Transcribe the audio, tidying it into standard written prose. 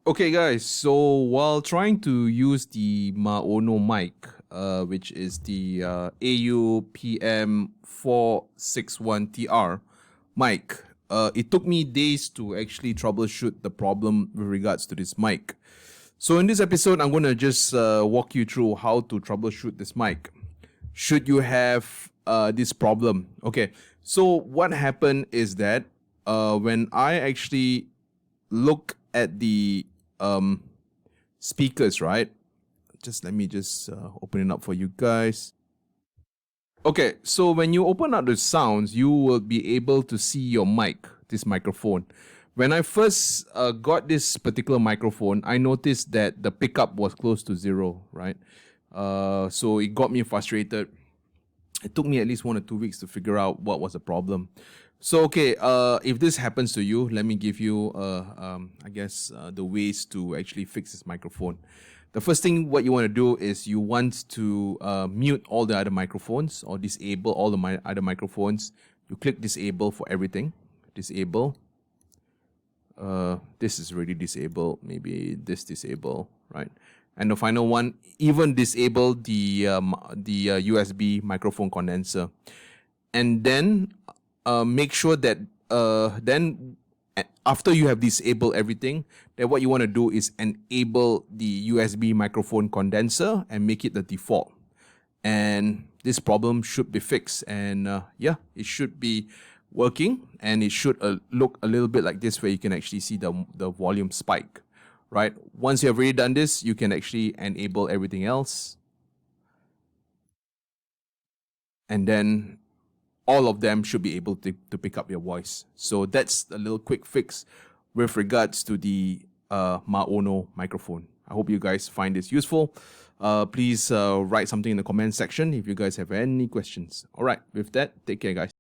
Okay, guys. So while trying to use the Maono Mic, which is the AU PM461TR mic, it took me days to actually troubleshoot the problem with regards to this mic. So in this episode, I'm going to just walk you through how to troubleshoot this mic. Should you have this problem? Okay. So what happened is that when I actually look at the speakers, right? Let me open it up for you guys. Okay, so when you open up the sounds, you will be able to see your mic, this microphone. When I first got this particular microphone, I noticed that the pickup was close to zero, right? So it got me frustrated. It took me at least 1 or 2 weeks to figure out what was the problem. So, okay, if this happens to you, let me give you, the ways to actually fix this microphone. The first thing what you want to do is you want to mute all the other microphones or disable all the other microphones. You click disable for everything. Disable. This is already disabled. Maybe this disable, right? And the final one, even disable the USB microphone condenser. And then make sure that then after you have disabled everything, then what you want to do is enable the USB microphone condenser and make it the default. And this problem should be fixed. And it should be working, and it should look a little bit like this, where you can actually see the volume spike, right? Once you have already done this, you can actually enable everything else. And then all of them should be able to pick up your voice. So that's a little quick fix with regards to the Maono microphone. I hope you guys find this useful. Please write something in the comment section if you guys have any questions. All right, with that, take care, guys.